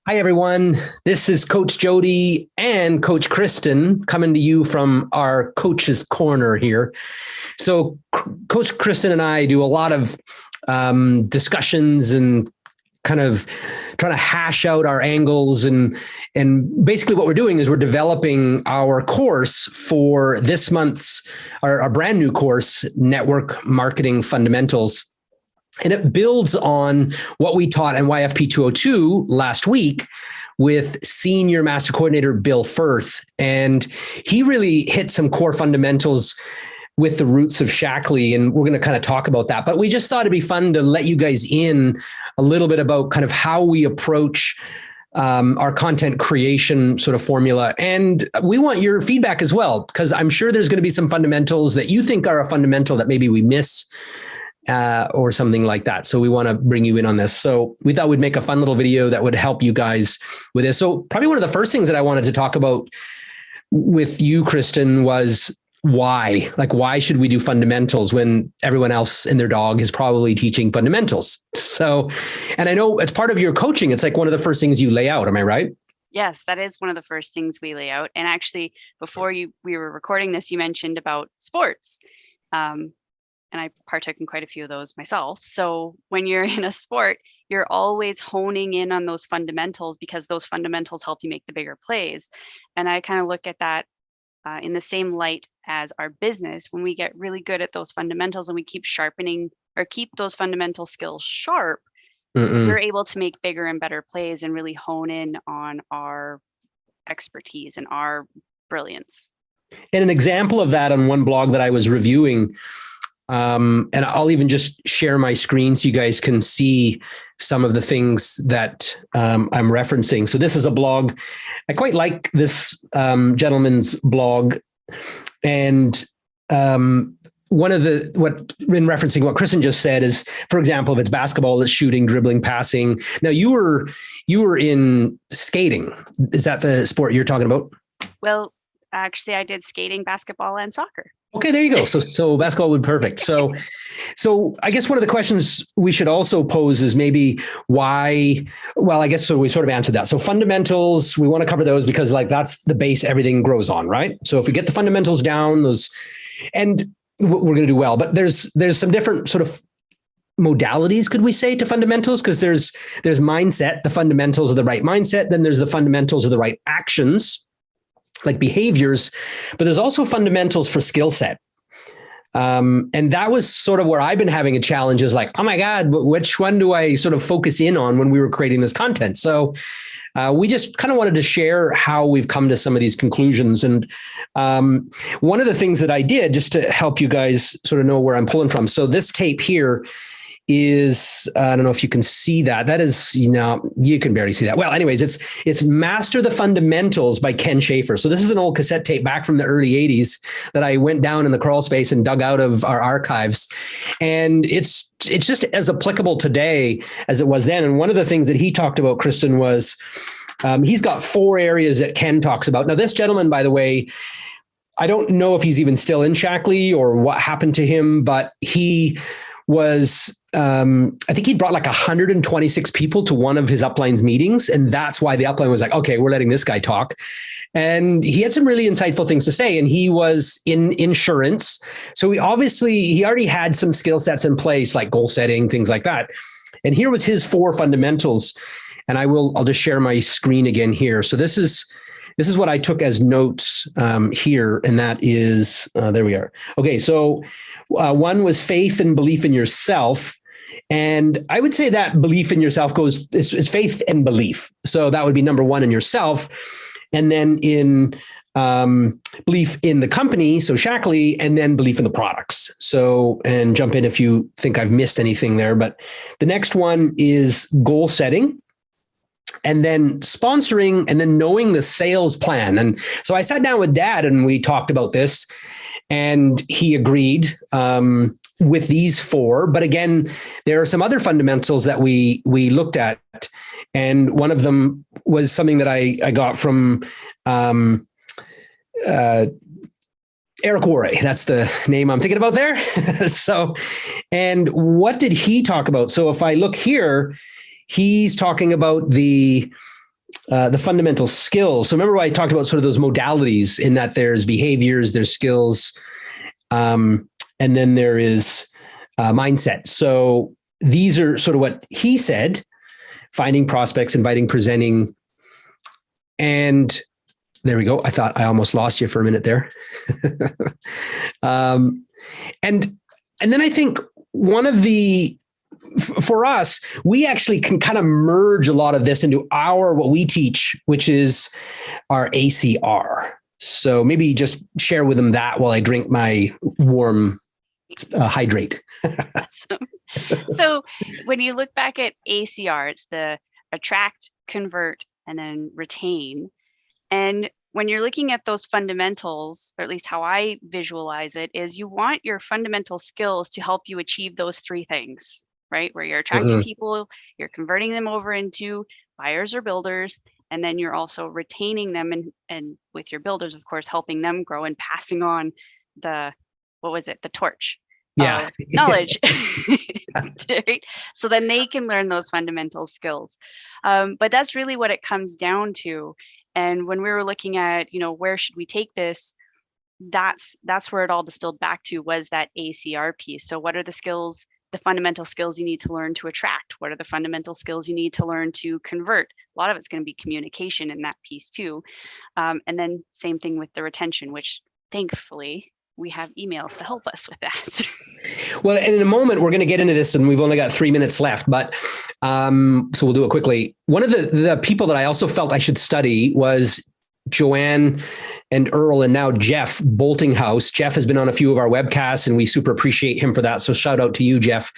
Hi, everyone. This is Coach Jody and Coach Kristen coming to you from our Coach's Corner here. So Coach Kristen and I do a lot of discussions and kind of trying to hash out our angles. And basically what we're doing is we're developing our course for this month's, our brand new course, Network Marketing Fundamentals. And it builds on what we taught in YFP 202 last week with Senior Master Coordinator Bill Firth. And he really hit some core fundamentals with the roots of Shaklee. And we're going to kind of talk about that. But we just thought it'd be fun to let you guys in a little bit about kind of how we approach our content creation sort of formula. And we want your feedback as well, because I'm sure there's going to be some fundamentals that you think are a fundamental that maybe we miss. Or something like that. So we want to bring you in on this. So we thought we'd make a fun little video that would help you guys with this. So probably one of the first things that I wanted to talk about with you, Kristen, was why? Like, why should we do fundamentals when everyone else and their dog is probably teaching fundamentals? So, and I know it's part of your coaching. It's like one of the first things you lay out. Am I right? Yes, that is one of the first things we lay out. And actually, before we were recording this, you mentioned about sports. And I partook in quite a few of those myself. So when you're in a sport, you're always honing in on those fundamentals because those fundamentals help you make the bigger plays. And I kind of look at that in the same light as our business. When we get really good at those fundamentals and we keep sharpening or keep those fundamental skills sharp, we're able to make bigger and better plays and really hone in on our expertise and our brilliance. And an example of that on one blog that I was reviewing, and I'll even just share my screen so you guys can see some of the things that I'm referencing. So this is a blog. I quite like this gentleman's blog. And one of in referencing what Kristen just said is, for example, if it's basketball, it's shooting, dribbling, passing. Now you were in skating. Is that the sport you're talking about? Well, actually, I did skating, basketball, and soccer. Okay, there you go. So basketball would be perfect. So I guess one of the questions we should also pose is maybe why, well, I guess so we sort of answered that. So fundamentals, we want to cover those because like that's the base everything grows on, right? So if we get the fundamentals down, and we're going to do well, but there's some different sort of modalities, could we say, to fundamentals? Because there's mindset, the fundamentals of the right mindset. Then there's the fundamentals of the right actions, like behaviors, but there's also fundamentals for skill set. And that was sort of where I've been having a challenge is like, oh my God, which one do I sort of focus in on when we were creating this content? So we just kind of wanted to share how we've come to some of these conclusions. And one of the things that I did just to help you guys sort of know where I'm pulling from. So this tape here is, I don't know if you can see that. That is, you can barely see that. Well, anyways, it's Master the Fundamentals by Ken Schaefer. So this is an old cassette tape back from the early 80s that I went down in the crawl space and dug out of our archives. And it's just as applicable today as it was then. And one of the things that he talked about, Kristen, was he's got 4 areas that Ken talks about. Now, this gentleman, by the way, I don't know if he's even still in Shaklee or what happened to him, but he was, I think he brought like 126 people to one of his uplines meetings. And that's why the upline was like, okay, we're letting this guy talk. And he had some really insightful things to say. And he was in insurance. So he already had some skill sets in place, like goal setting, things like that. And here was his 4 fundamentals. And I'll just share my screen again here. So this is what I took as notes here. And that is, there we are. Okay. So one was faith and belief in yourself. And I would say that belief in yourself is faith and belief. So that would be number 1 in yourself. And then in belief in the company, so Shaklee, and then belief in the products. So, and jump in if you think I've missed anything there. But the next one is goal setting. And then sponsoring, and then knowing the sales plan. And so I sat down with Dad and we talked about this, and he agreed with these 4. But again, there are some other fundamentals that we looked at. And one of them was something that I got from Eric Worre. That's the name I'm thinking about there. So, and what did he talk about? So if I look here, he's talking about the the fundamental skills. So remember I talked about sort of those modalities in that there's behaviors, there's skills, and then there is mindset. So these are sort of what he said: finding prospects, inviting, presenting. And there we go. I thought I almost lost you for a minute there. And then I think one of the, for us, we actually can kind of merge a lot of this into what we teach, which is our ACR. So maybe just share with them that while I drink my warm hydrate. So when you look back at ACR, it's the attract, convert, and then retain. And when you're looking at those fundamentals, or at least how I visualize it, is you want your fundamental skills to help you achieve those three things, right? Where you're attracting people, you're converting them over into buyers or builders, and then you're also retaining them and with your builders, of course, helping them grow and passing on the torch. Yeah. Knowledge. Right? So then they can learn those fundamental skills. But that's really what it comes down to. And when we were looking at, where should we take this, that's where it all distilled back to, was that ACR piece. So what are the skills, the fundamental skills you need to learn to attract? What are the fundamental skills you need to learn to convert? A lot of it's going to be communication in that piece too. And then same thing with the retention, which thankfully we have emails to help us with that. Well, and in a moment, we're going to get into this, and we've only got 3 minutes left, but so we'll do it quickly. One of the people that I also felt I should study was Joanne and Earl, and now Jeff Boltinghouse. Jeff has been on a few of our webcasts, and we super appreciate him for that. So shout out to you, Jeff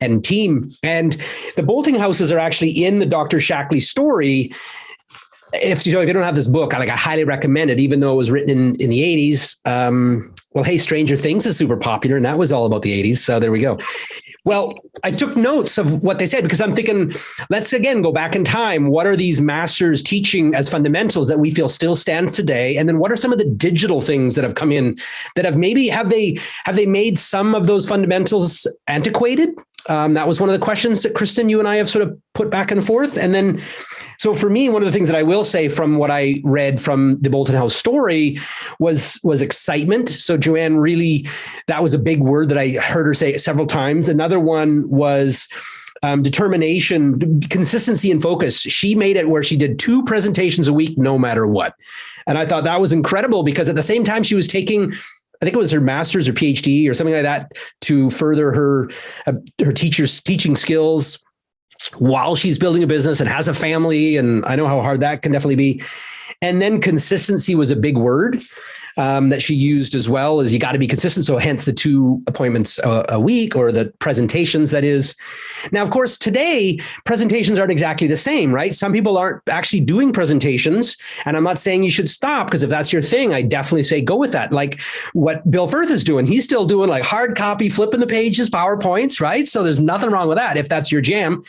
and team. And the Boltinghouses are actually in the Dr. Shaklee story. If you don't have this book, I highly recommend it, even though it was written in the 80s. Well, hey, Stranger Things is super popular, and that was all about the 80s. So there we go. Well, I took notes of what they said because I'm thinking, let's again go back in time. What are these masters teaching as fundamentals that we feel still stands today? And then what are some of the digital things that have come in that have they made some of those fundamentals antiquated? That was one of the questions that Kristen, you and I have sort of put back and forth. And then, so for me, one of the things that I will say from what I read from the Bolton House story was excitement. So Joanne, really, that was a big word that I heard her say several times. Another one was determination, consistency, and focus. She made it where she did 2 presentations a week, no matter what. And I thought that was incredible because at the same time she was taking, I think it was her master's or PhD or something like that to further her teaching skills while she's building a business and has a family. And I know how hard that can definitely be. And then consistency was a big word that she used as well, as you got to be consistent. So hence the 2 appointments a week, or the presentations, that is. Now, of course, today, presentations aren't exactly the same, right? Some people aren't actually doing presentations. And I'm not saying you should stop, because if that's your thing, I definitely say go with that. Like what Bill Firth is doing. He's still doing like hard copy, flipping the pages, PowerPoints, right? So there's nothing wrong with that if that's your jam.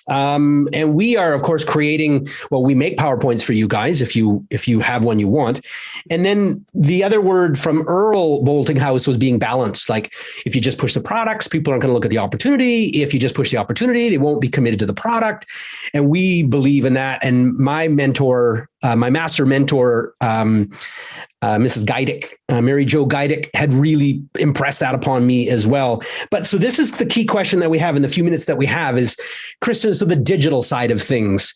And we are, of course, we make PowerPoints for you guys if you have one you want. And then the other word from Earl Boltinghouse was being balanced. Like if you just push the products, people aren't going to look at the opportunity. If you just push the opportunity, they won't be committed to the product. And we believe in that. And my mentor, my master mentor, Mrs. Geidick, Mary Jo Geidick, had really impressed that upon me as well. But so this is the key question that we have in the few minutes that we have is, Kristen, so the digital side of things,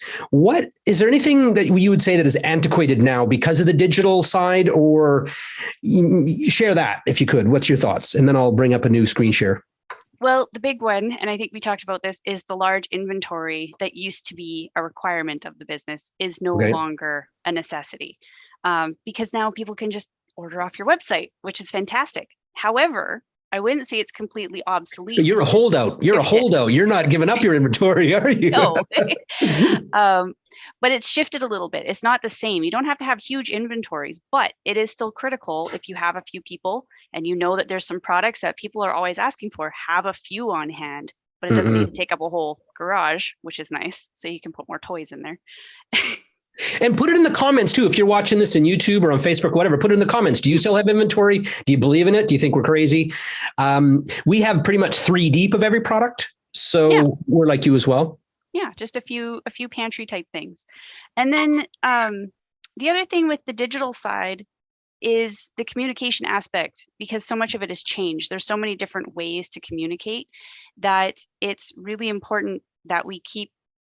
is there anything that you would say that is antiquated now because of the digital side, or share that if you could? What's your thoughts? And then I'll bring up a new screen share. Well, the big one, and I think we talked about this, is the large inventory that used to be a requirement of the business is no longer a necessity. Because now people can just order off your website, which is fantastic. However, I wouldn't say it's completely obsolete. You're a holdout. You're a holdout. You're not giving up your inventory, are you? No. But it's shifted a little bit. It's not the same. You don't have to have huge inventories, but it is still critical if you have a few people and you know that there's some products that people are always asking for, have a few on hand. But it doesn't need to take up a whole garage, which is nice. So you can put more toys in there. And put it in the comments too. If you're watching this in YouTube or on Facebook, whatever, put it in the comments. Do you still have inventory? Do you believe in it? Do you think we're crazy? We have pretty much 3 deep of every product. So we're like you as well. Yeah, just a few pantry type things. And then the other thing with the digital side is the communication aspect, because so much of it has changed. There's so many different ways to communicate that it's really important that we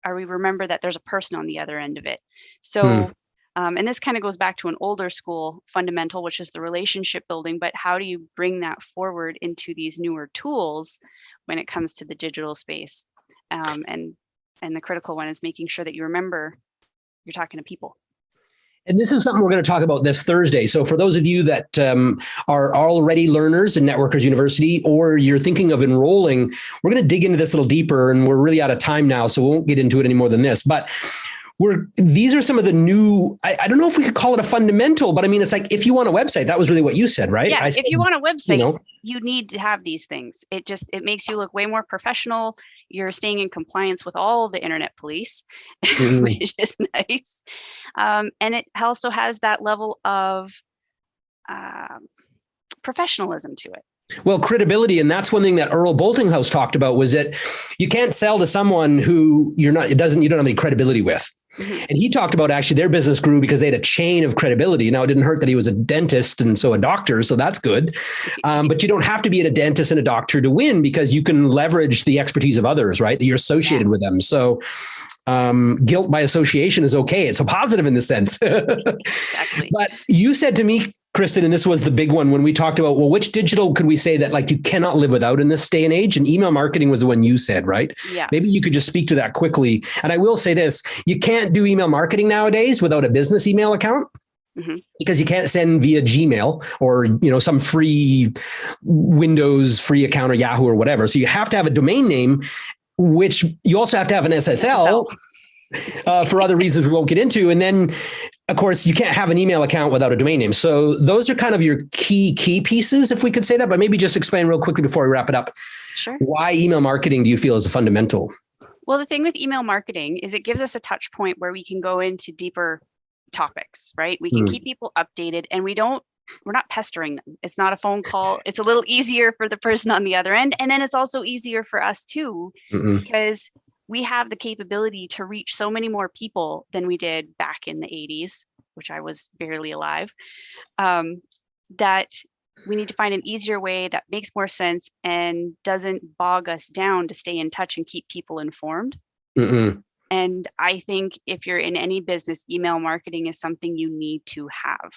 remember that there's a person on the other end of it. So, and this kind of goes back to an older school fundamental, which is the relationship building, but how do you bring that forward into these newer tools when it comes to the digital space? And the critical one is making sure that you remember you're talking to people. And this is something we're going to talk about this Thursday. So for those of you that are already learners in Networkers University, or you're thinking of enrolling, we're going to dig into this a little deeper, and we're really out of time now, so we won't get into it any more than this. But these are some of the new, I don't know if we could call it a fundamental, but I mean, it's like, if you want a website, that was really what you said, right? Yeah, if you want a website, you need to have these things. It makes you look way more professional. You're staying in compliance with all the internet police, which is nice. And it also has that level of professionalism to it. Well, credibility. And that's one thing that Earl Boltinghouse talked about, was that you can't sell to someone who you don't have any credibility with. Mm-hmm. And he talked about actually their business grew because they had a chain of credibility. Now, it didn't hurt that he was a dentist and so a doctor, so that's good. But you don't have to be a dentist and a doctor to win, because you can leverage the expertise of others, right? That you're associated with them. So guilt by association is okay. It's a positive in the sense. Exactly. But you said to me, Kristen, and this was the big one when we talked about, well, which digital could we say that like you cannot live without in this day and age? And email marketing was the one you said, right? Yeah. Maybe you could just speak to that quickly. And I will say this, you can't do email marketing nowadays without a business email account. Mm-hmm. Because you can't send via Gmail or, some free Windows free account or Yahoo or whatever. So you have to have a domain name, which you also have to have an SSL. For other reasons we won't get into. And then, of course, you can't have an email account without a domain name. So those are kind of your key pieces, if we could say that, but maybe just explain real quickly before we wrap it up. Sure. Why email marketing do you feel is a fundamental? Well, the thing with email marketing is it gives us a touch point where we can go into deeper topics, right? We can keep people updated, and we're not pestering them. It's not a phone call. It's a little easier for the person on the other end. And then it's also easier for us too, because we have the capability to reach so many more people than we did back in the 80s, which I was barely alive, that we need to find an easier way that makes more sense and doesn't bog us down to stay in touch and keep people informed. And I think if you're in any business, email marketing is something you need to have.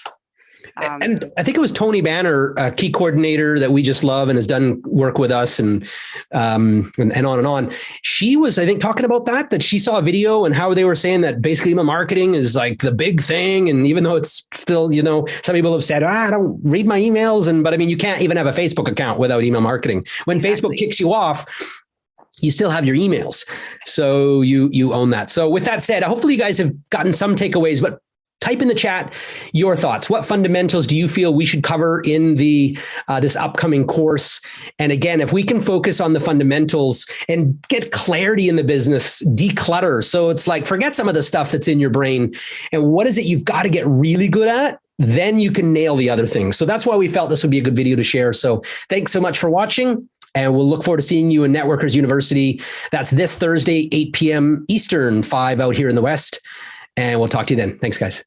And I think it was Tony Banner, a key coordinator that we just love and has done work with us and on and on. She was, I think, talking about that she saw a video and how they were saying that basically email marketing is like the big thing. And even though it's still, some people have said, I don't read my emails. But I mean, you can't even have a Facebook account without email marketing. When Facebook kicks you off, you still have your emails. So you own that. So with that said, hopefully you guys have gotten some takeaways, but type in the chat your thoughts. What fundamentals do you feel we should cover in this upcoming course? And again, if we can focus on the fundamentals and get clarity in the business, declutter. So it's like, forget some of the stuff that's in your brain. And what is it you've got to get really good at? Then you can nail the other things. So that's why we felt this would be a good video to share. So thanks so much for watching. And we'll look forward to seeing you in Networkers University. That's this Thursday, 8 p.m. Eastern, 5 out here in the West. And we'll talk to you then. Thanks, guys.